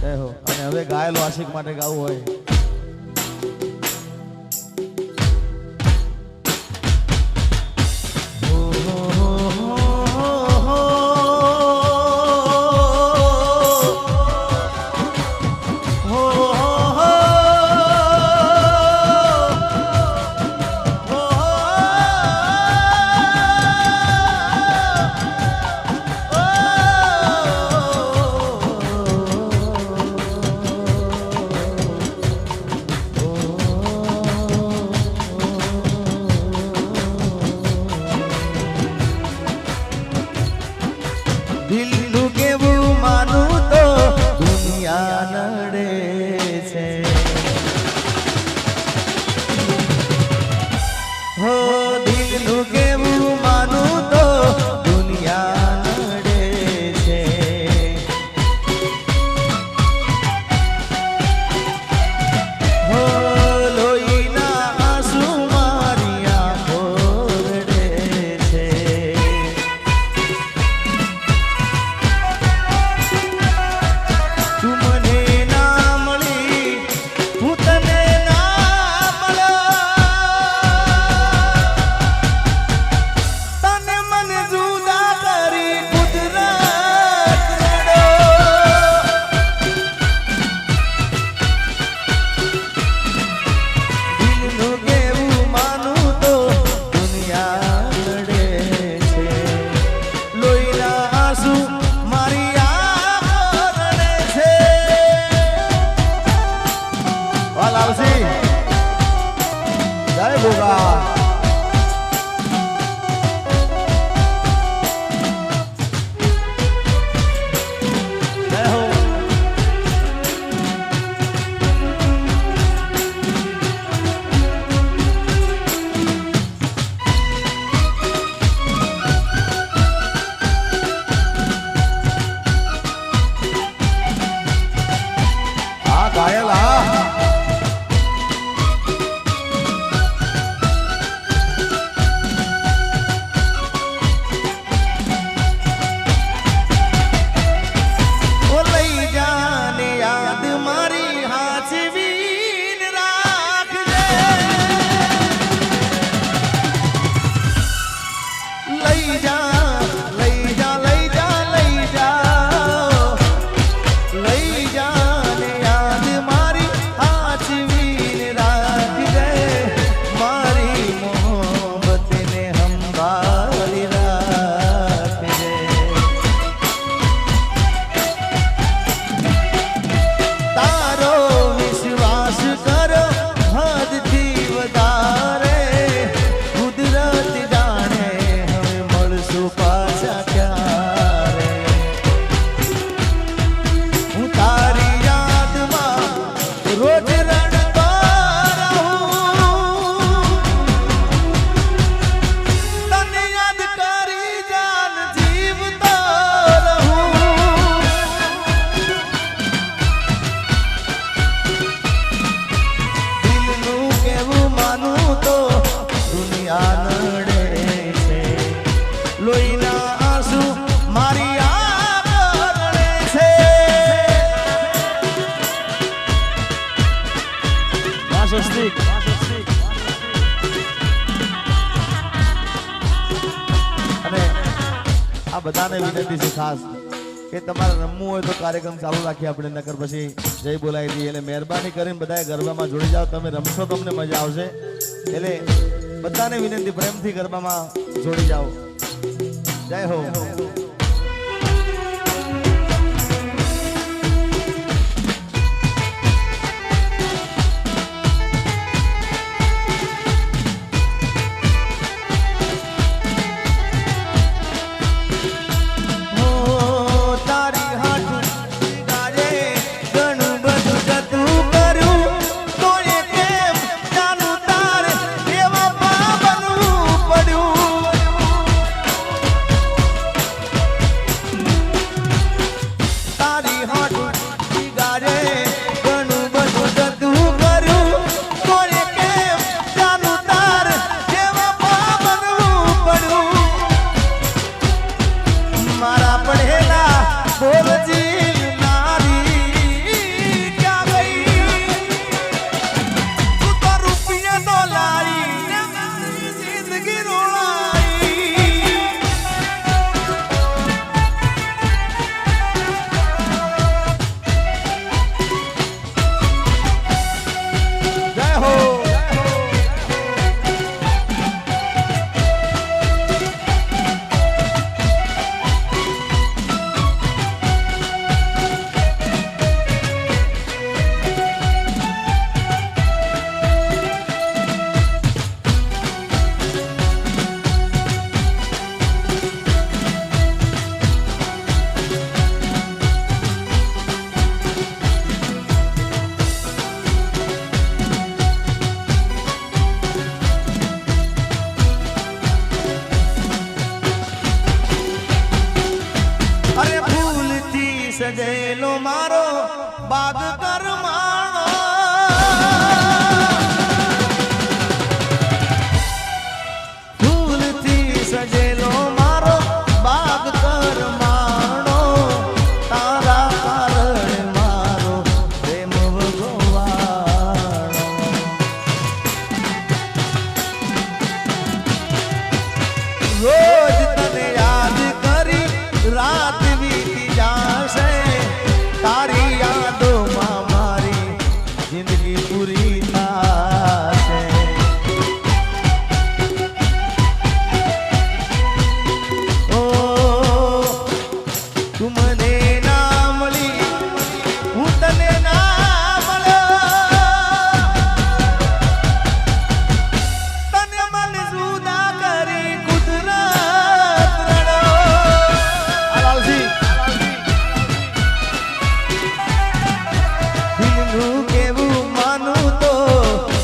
જય હો. અને હવે ગાયેલો આશિક માટે ગાવું હોય દિલનું કેવું માનું તો દુનિયા નડે છે હો દિલનું કેવું માનું તો દુનિયા નડે છે હો લોહીના આંસુ મારી આંખો રડે છે તું મને ના મળી હું તને ના મળ્યો તને મને જુદા કરી કુદરત રડો દિલનું કેવું માનું તો દુનિયા લડે છે લોહીના આંસુ મારી આંખો રડે છે લાલસી જય ભોગા જય હો આ ઘાયલ આ ઓ લઈ જાને યાદ મારી હાચવીન રાખજે લઈ જા લઈ જા લઈ જા લઈ જા લઈ જાને યાદ મારી હાચવીન રાખજે મારી મોહબ્બતને સંભાળી રાખજે તારો વિશ્વાસ કરો હદથી વધારે કુદરત જાણે હવે મળશું પાછા ક્યારે હું તારી યાદમાં રોજ રડતો રહું તને યાદ કરી જાન જીવતો રહું દિલનું કેવું માનું તો દુનિયા નડે છે લોહીના આંસુ મારી આંખો રડે છે વાસસ્તિક અને આ બધાને વિનંતી છે ખાસ કે તમારે રમવું હોય તો કાર્યક્રમ ચાલુ રાખીએ આપણે નકર પછી જય બોલાવી દઈએ એટલે મહેરબાની કરીને બધાએ ગરબામાં જોડી જાઓ તમે રમશો તમને મજા આવશે એટલે બધાને વિનંતી પ્રેમથી ગરબામાં જોડી જાઓ જય હો હો તારી હાથ ગાજે ઘણું બધું જતું કર્યું તોય કેમ જાનું તારે એવા બનવું પડ્યું સજેલો મારો બાગ કરમાણો ફૂલથી સજેલો મારો બાગ કરમાણો તારા કારણે મારો પ્રેમ ભગવાણો રોજ તને યાદ કરી રાત વીતી જાશે તારી યાદોમાં મારી જિંદગી પૂરી થાશે ઓ તું મને ના મળી હું તને ના મળ્યો તને મને જુદા કરી કુદરત રડો આલાલજી દિલનું કેવું માનું તો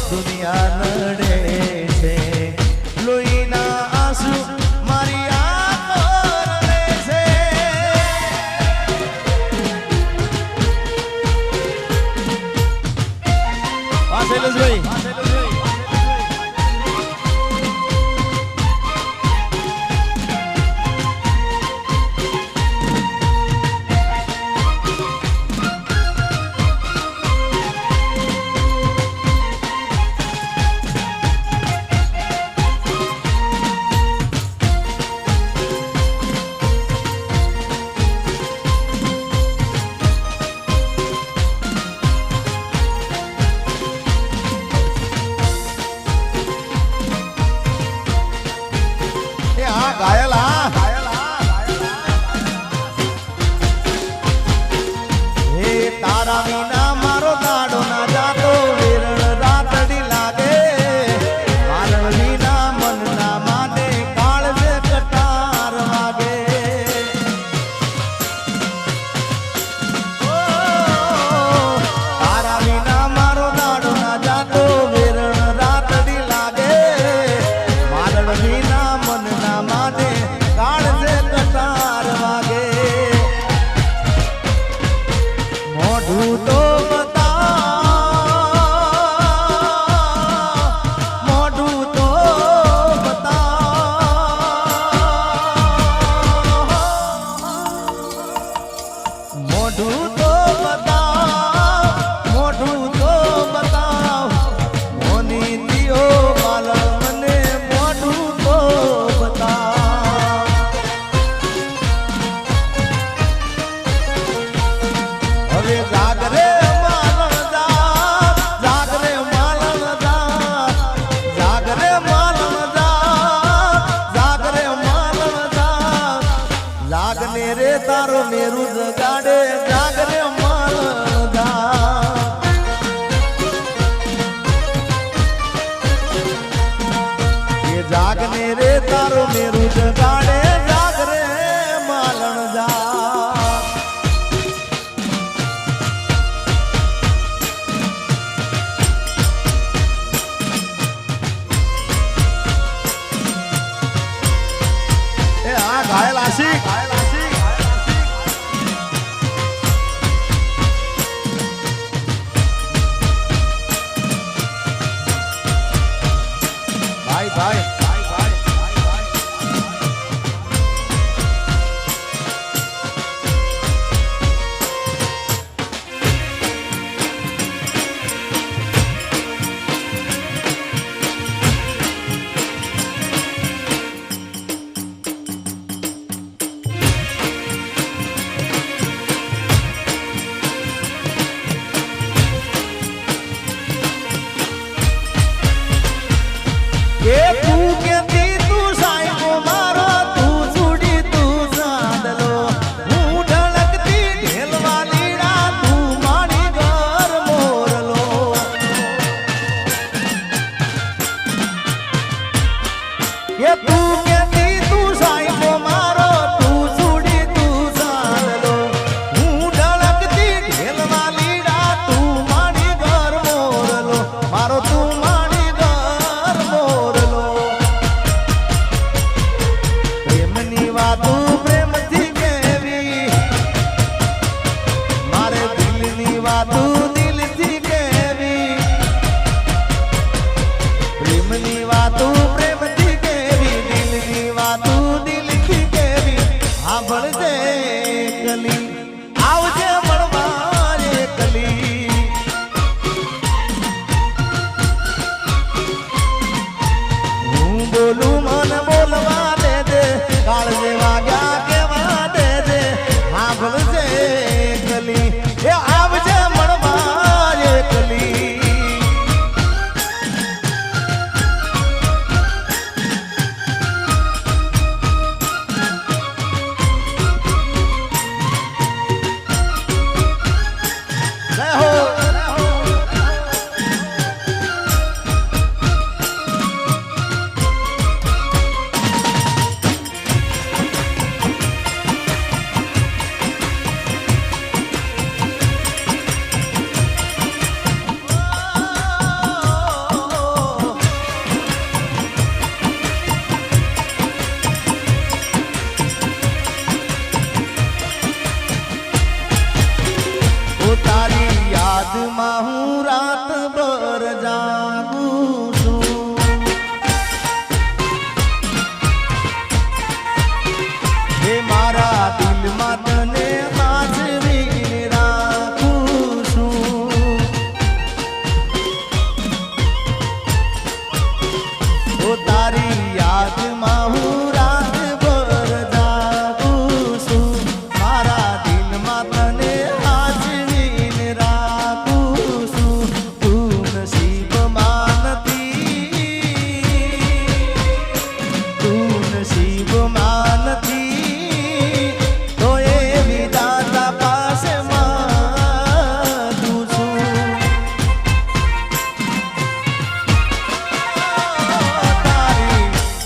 દુનિયા નડે છે લોહીના આંસુ મારી આંખો રડે છે વાહ શૈલેષભાઈ એ હા ઘાયલ હે તારા વિના મારો દાડો ના જાતો વેરણ રાતડી લાગે મારણ વિના મન ના માને કાળજે કટાર વાગે ઓ તારા વિના મારો દાડો ના જાતો વેરણ રાતડી લાગે મારણ વિના મન ના માને કાળજે કટાર વાગે મોઢું તો બતાવ મોઢું તો બતાવ મોઢું તો બતાવ મોઢું તો બતાવ મોની દિયો માલણ મને મોઢું તો બતાવ હવે જાગરે માલણ જાગરે માલણ જાગરે માલણ જાગરે માલણ જાગને રે તારો મેરુ જગાડે જાગરે માલણ એ જાગને રે તારો મેરુ જગાડે જાગરે માલણ વાતું દિલથી કેવી, પ્રેમની વાતું પ્રેમથી કેવી, દિલની વાતું દિલથી કેવી. સાંભળજે કલી, આવજે મળવા રે કલી. હું બોલું મને બોલવા દેજે, કાળજે વાગ્યા કેવા દેજે. સાંભળજે કલી, એ આવજે મળવા રે કલી. જય હો. તારી યાદમાં હું રાતભર જાગું છું. હે મારા દિલમાં તને સાચવીને રાખું છું. ઓ તારી યાદમાં હું રાતભર જાગું છું. મારા દિલમાં તને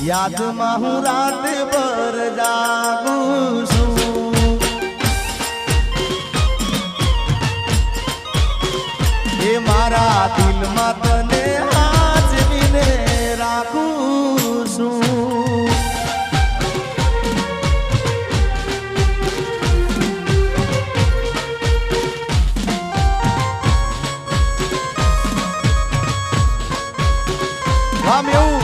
યાદમાં હું રાતભર જાગું છું. એ મારા દિલમાં તને સાચવીને રાખું છું. રામ એવું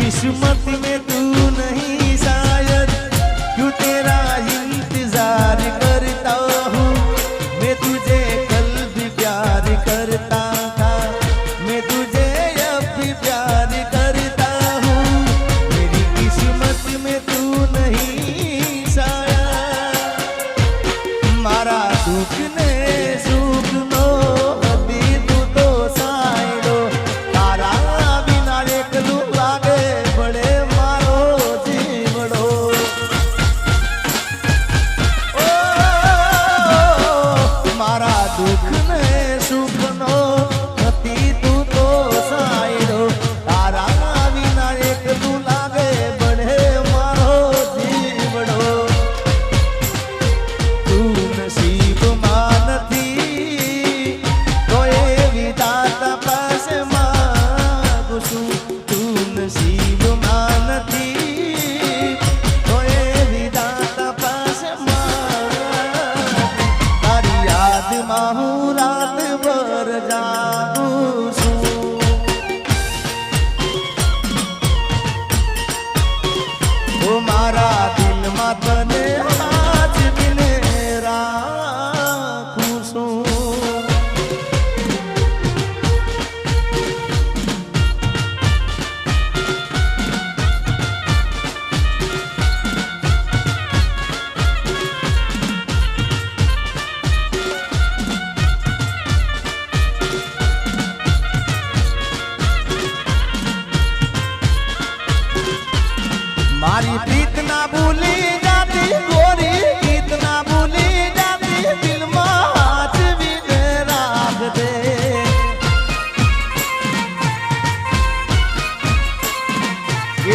किस्मत में तू नहीं शायद, क्यों तेरा इंतजार करता हूँ. मैं तुझे कल भी प्यार करता था, मैं तुझे अब भी प्यार करता हूँ. मेरी किस्मत में तू नहीं शायद, मारा दुख ने सुख नो अभी तू तो साइडो. तारा बिना एकલું લાગે બળે મારો જીવડો. ઓ મારા દુઃખ ને સુખ નો નથી તું તો સાયડો. તારા વિના એકલું લાગે બળે મારો જીવડો. તું નસીબમાં નથી તો એ વિધાતા પાસે માગું છું. નસીબમાં નથી તો એ વિધાતા પાસે તારી યાદમાં હું રાતભર જાગું છું. ઓ મારા દિલમાં તને સાચવીને રાખું છું. મારી પ્રીત ના ભૂલી જાતી ગોરી, ગીત ના ભૂલી જાતી દિલમાં સાચવીને રાખજે.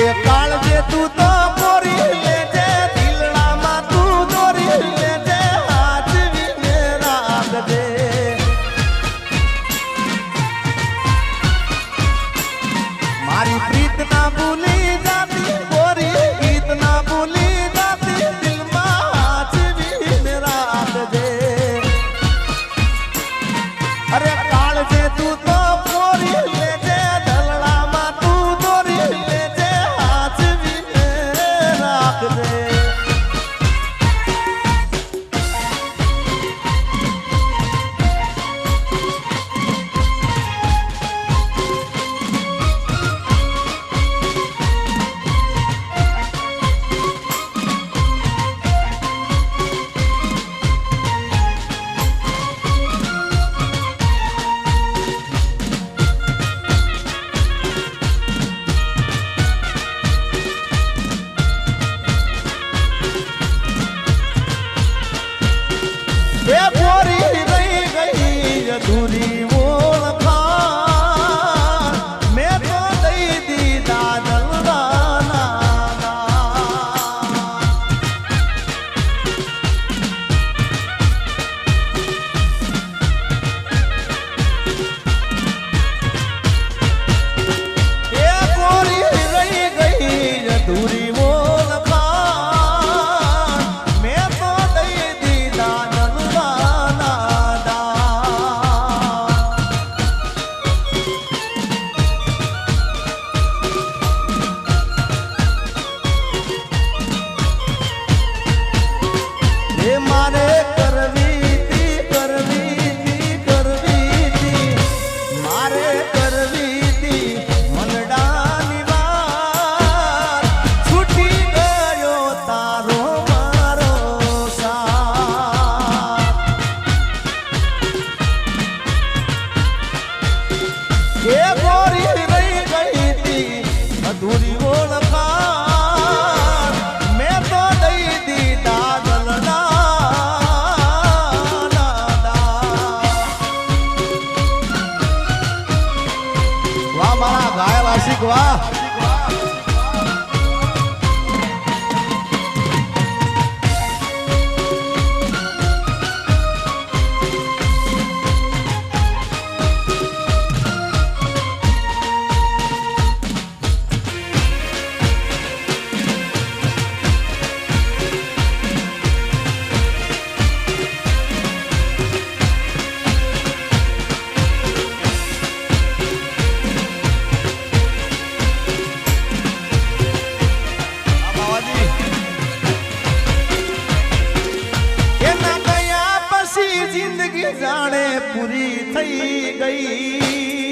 એ કાળજે તું તો પોરી લેજે, દિલડામાં તું દોરી લેજે, સાચવીને રાખજે. મારી પ્રીત ના ભૂલી જાતી ગોરી ગીત ના ભૂલી જાતી દિલમાં હાચવીને રાખજે અરે કાળજે તું તો પોરી લેજે ઢલડામાં તું દોરી લેજે હાચવીને રાખજે એ ગોરી રહી ગઈ અધૂરી ઓળખાણ મેં તો દઈ દીધા દલડાના એ ગોરી રહી ગઈ અધૂરી ઓળખાણ મેં તો દઈ દીધા મારે કરવી તી મારે કરવી તી મનડાની વાત છૂટી ગયો તારો મારો સાથ એ ગોરી રહી ગઈ તી અધૂરી ઓળખાણ મેં તો દઈ દીધા મારા ઘાયલ આશિક વાહ જિંદગી જાણે પૂરી થઈ ગઈ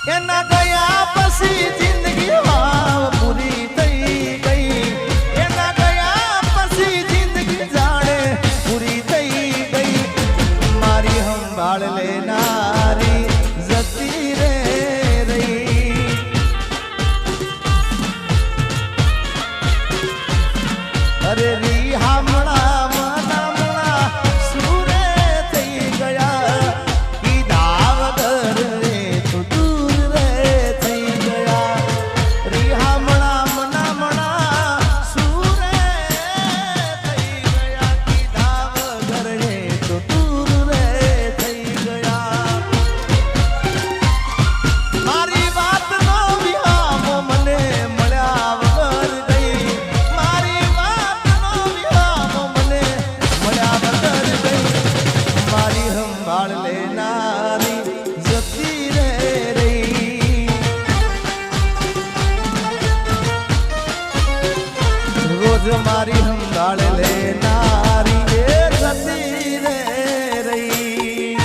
એના ગયા પછી જિંદગી પૂરી થઈ ગઈ એના ગયા પછી જિંદગી જાણે પૂરી થઈ ગઈ મારી સંભાળ લેનારી જતી રે રહી અરે રી હામણા મનામણા સુરે થઈ ગયા કીધા વગર રે તો દૂર રે થઈ ગયા રી હામણા મનામણા સુરે થઈ ગયા કીધા વગર રે તો દૂર રે થઈ ગયા મારી વાત નો વિહામો મને મળ્યા વગર ગઈ મારી સંભાળ લેનારી જતી રે રહી રોજ મારી સંભાળ લેનારી એ જતી રે રહી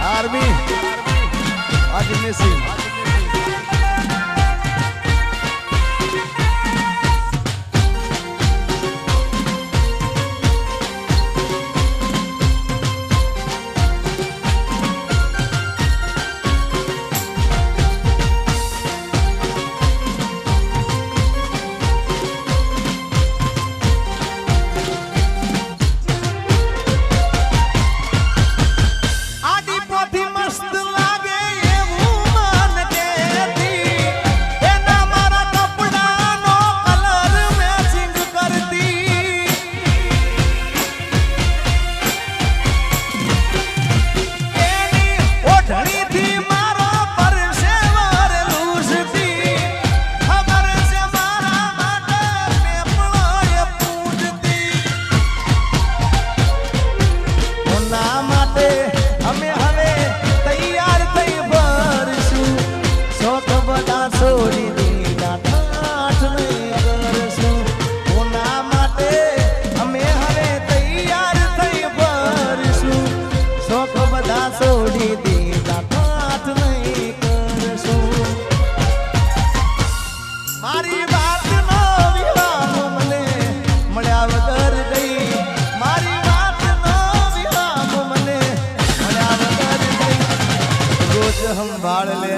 આર્મી આજની સિંહ આદિ પોથી મસ્ત લાગે એવું મને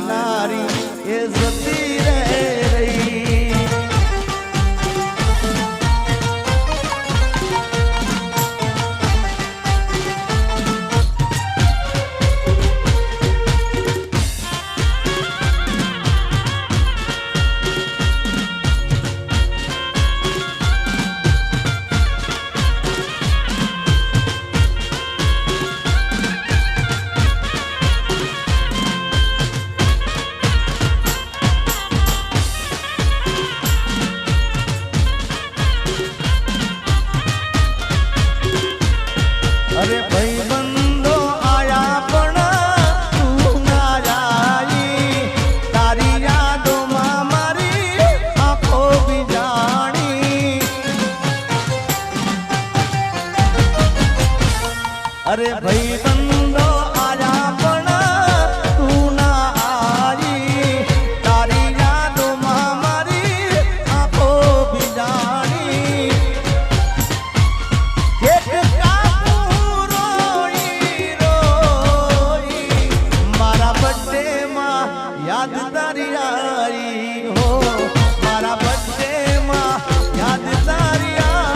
નારી એ જતી રે રહી. અરે ભાઈ બંધો આયા પણ તું ના જાય, તારી યાદોમાં મારી આંખો બીજાણી. અરે ભાઈ બંધો આયા પણ તું ના આવી, તારી યાદોમાં મારી આંખો બીજાણી. યાદ તારી आई हो, मारा बर्थडे માં યાદ તારી आई.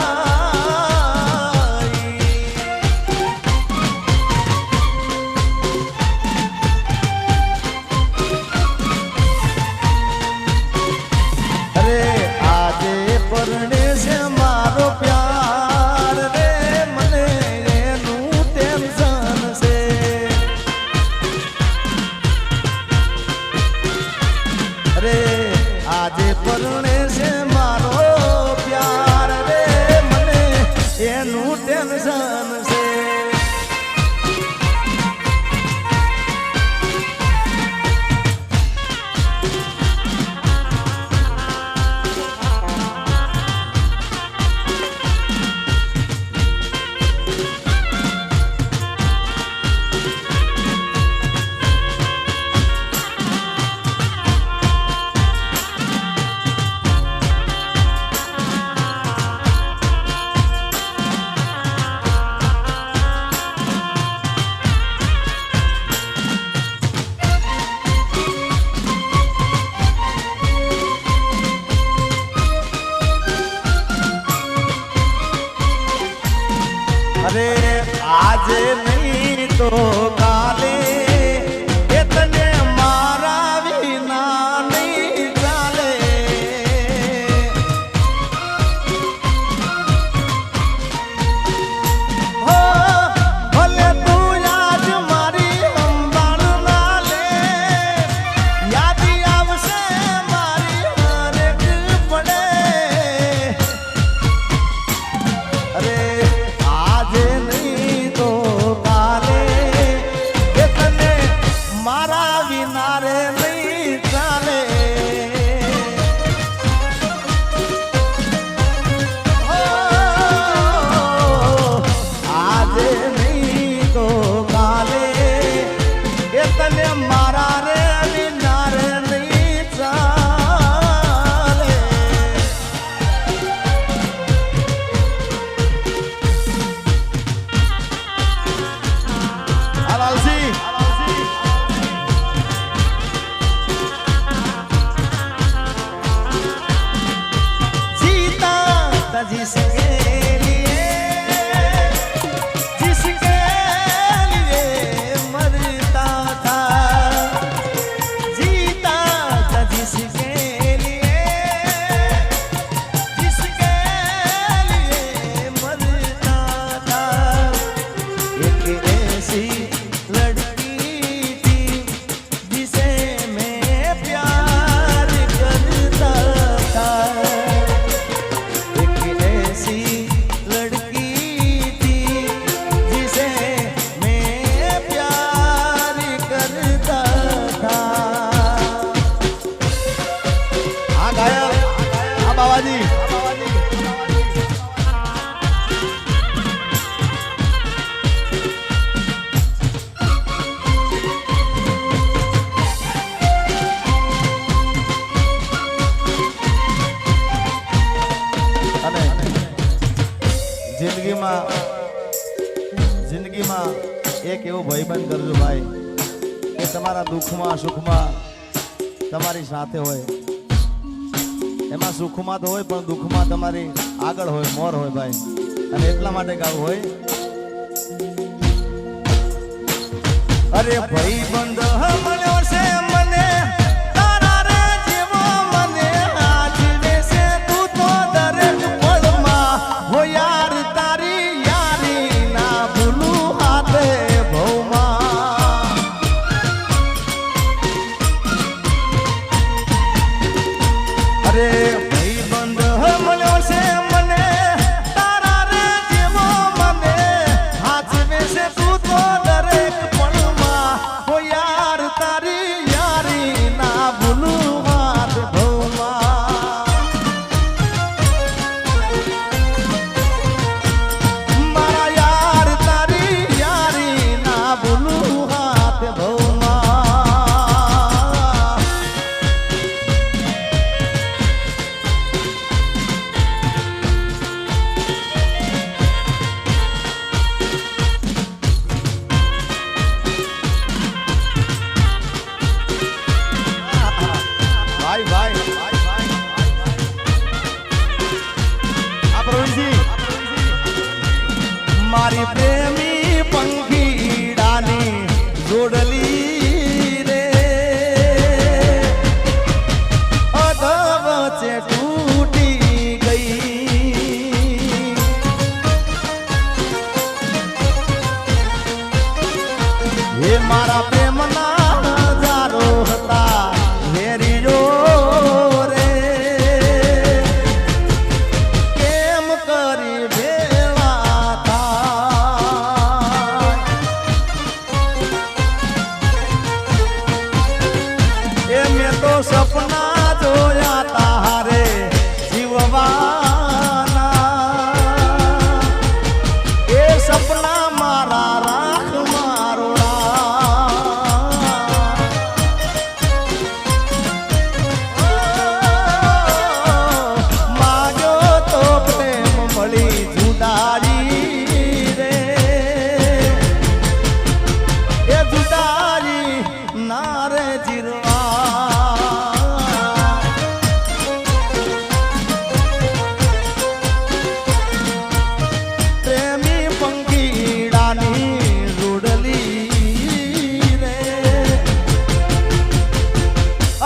અરે આજે પરણે છે મારો પ્યાર રે, મને એનું ટેન્શન છે. અરે આજે પરણે છે મારો પ્યાર રે, મને એનું ટેન્શન છે. અરે આજે નહીં તો કાલે એ તને મારા વિના નહીં ચાલે. હો ભલે તું આજ મારી સંભાળ ના લે, યાદ આવશે મારી હરેક પડે. અરે આજે નહીં તો કાલે એ તને મારા વિના રે નહીં ચાલે. આજે નહીં તો કાલે એ તને મારા રે વિના રે નહીં ચાલે. Alalsi. जीता था जिसके लिए, जिसके लिए मरता था. जीता था जिसके लिए, जिसके लिए मरता था. एक ऐसी लड़की थी जिसे मैं प्यार करता था. एक ऐसी लड़की थी जिसे मैं प्यार करता था. हाँ गायक हाँ बाबाजी. અને જિંદગીમાં એક એવો ભાઈબંધ કરજો ભાઈ કે તમારા દુઃખમાં સુખમાં તમારી સાથે હોય, એમાં સુખમાં તો હોય પણ દુઃખમાં તમારી આગળ હોય, મોર હોય ભાઈ, અને એટલા માટે ગાવું હોય. અરે ભાઈ બંધ મળ્યો છે મને તારા રે જેવો, મને આજીવે છે તું તો દરેક પળમાં હો યાર, તારી યારી ના ભૂલું હાથે ભવમાં. અરે ભાઈ બંધ મળ્યો છે મને તારા રે જેવો, મને આજીવે છે તું તો દરેક પળમાં હો યાર, તારી યારી ના ભૂલું હાથ ભવમાં. મારા યાર તારી યારી ના ભૂલું હાથ ભવમાં. ભાઈ ભાઈ આ પ્રવીણજી, મારી પ્રેમી પંખીડાની જોડલી રે અધ વચ્ચે તૂટી ગઈ. હે મારા પ્રેમના હજારો હતા વેરીઓ રે, કેમ કરી ભેળા થાય. એ મેં તો સપના જોયા તારે જીવવાના, એ સપના મારા રાખ મારોડા. માગ્યો તો પ્રેમ મળી જુદારી રે, એ જુદારી ના રે જીરવા. પ્રેમી પંખીડાની રૂડલી રે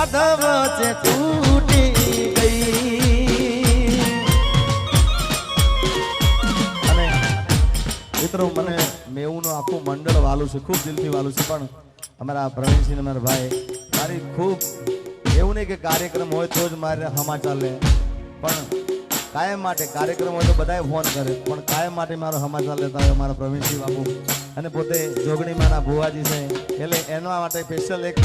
અધ વચ્ચે તૂટી ગઈ. અને મિત્રો મને મેવુંનું આખું મંડળ વાલું છે, ખૂબ દિલથી વાલું છે, પણ અમારા પ્રવીણસિંહ અમારા ભાઈ મારી ખૂબ એવું નહીં કે કાર્યક્રમ હોય તો જ મારે સમાચાર લે, પણ કાયમ માટે કાર્યક્રમ હોય તો બધાએ ફોન કરે, પણ કાયમ માટે મારો સમાચાર લેતા હોય અમારા પ્રવીણસિંહ બાપુ, અને પોતે જોગણીમાંના ભુવાજી છે, એટલે એના માટે સ્પેશિયલ એક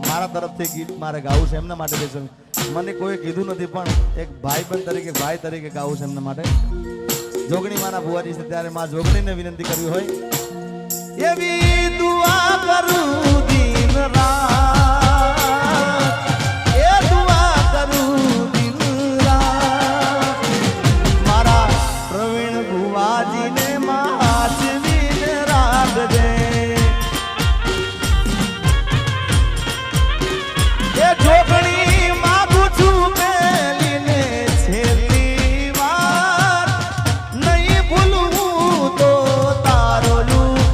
મારા તરફથી ગીત મારે ગાવું છે એમના માટે સ્પેશિયલ. મને કોઈ કીધું નથી પણ એક ભાઈબંધ તરીકે, ભાઈ તરીકે ગાવું છે એમના માટે. જોગણીમાંના ભુવાજી છે ત્યારે માં જોગણીને વિનંતી કરવી હોય એવી દુઆ કરું દિન રાત, એ દુઆ કરું દિન રાત. મારા પ્રવીણ ભુવાજીને માચવીને રાખજે, એ જોગણી માગું છું પેલીને છેલ્લી વાર, નહીં ભૂલવું તો તારો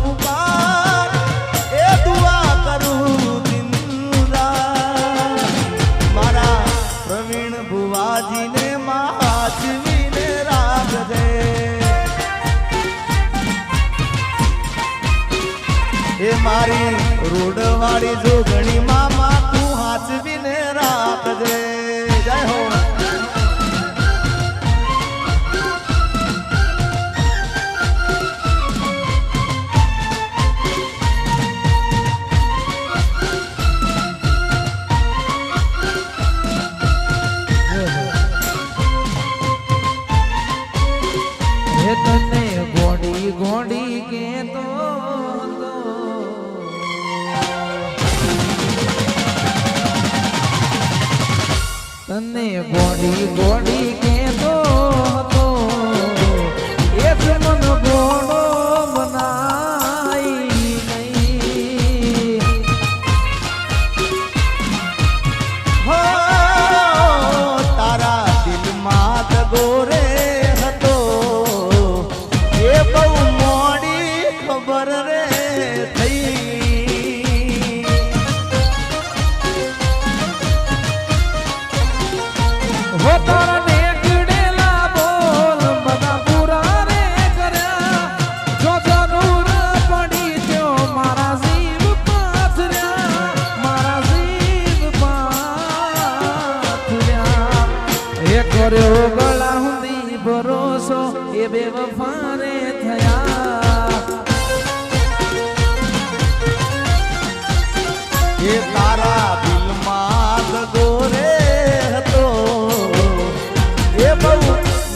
ઉપકાર, એ દુઆ કરું દિન રાત. મારા પ્રવીણ ભુવાજીને માચવીને રાખજે, એ મારી રોડવાળી જોગણી મામા તું હાચવીને રાખજે. જય હો. હે તને ગોડી ગોડી કેતો હતો, મોર્યો ગળા હુંદી ભરોસો એ બે વફારે થયા એ તારા દિલમાં દગોરે હતો એ બહુ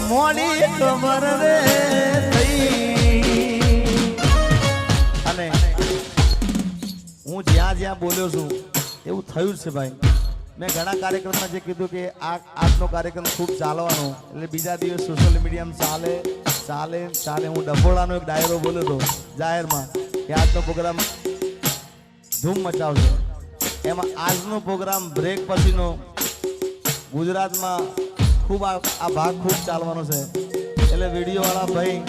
મોડી ખબર રે થઈ અને હું જ્યાં જ્યાં બોલ્યો છું એવું થયું જ છે ભાઈ મેં ઘણા કાર્યક્રમમાં જે કીધું કે આજનો કાર્યક્રમ ખૂબ ચાલવાનો એટલે બીજા દિવસ સોશિયલ મીડિયામાં ચાલે હું ડફોડાનો એક ડાયરો બોલ્યો હતો જાહેરમાં કે આજનો પ્રોગ્રામ ધૂમ મચાવશે એમાં આજનો પ્રોગ્રામ બ્રેક પછીનો ગુજરાતમાં ખૂબ આ ભાગ ખૂબ ચાલવાનો છે એટલે વિડીયોવાળા ભાઈ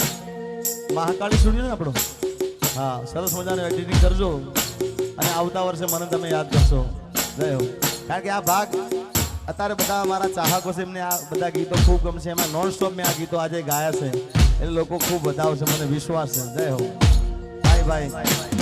મહાકાળી સ્ટુડિયો ને આપણો હા સરસ મજાનું એડિટિંગ કરજો અને આવતા વર્ષે મને તમે યાદ કરશો જય હો કારણ કે આ ભાગ અત્યારે બધા મારા ચાહકો છે એમને આ બધા ગીતો ખૂબ ગમશે એમાં નોન સ્ટોપ મેં આ ગીતો આજે ગાયા છે એટલે લોકો ખૂબ વધાવશે મને વિશ્વાસ છે જય હો બાય બાય